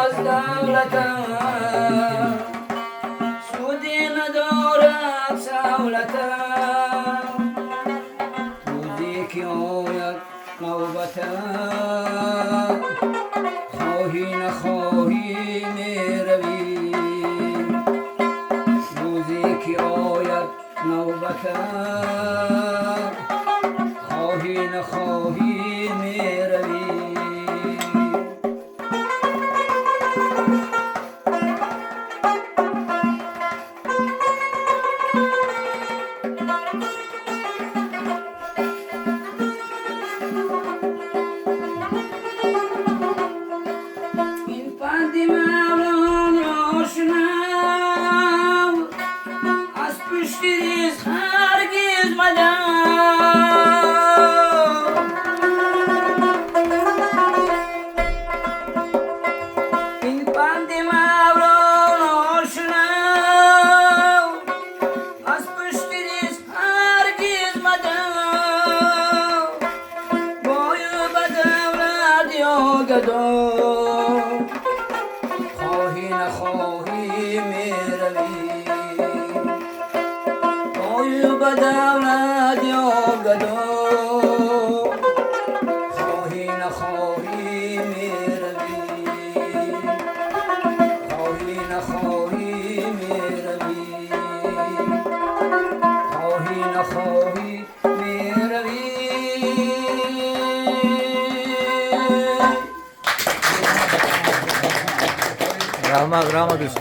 از دولتم سودی ندارد سهولتم روزی که آید نوبتم خواهی نخواهی میروی روزی که آید نوبتم خواهی نخواهی میروی این پند مولان را شنو از پشت ریز هرگز مدار این پند مولان را شنو از پشت ریز هرگز مدار بایو به دولت یا گدا خواهی نخواهی میروی بایو به دولت یا گدا خواهی نخواهی میروی خواهی نخواهی میروی خواهی نخواهی میروی رحمت دوست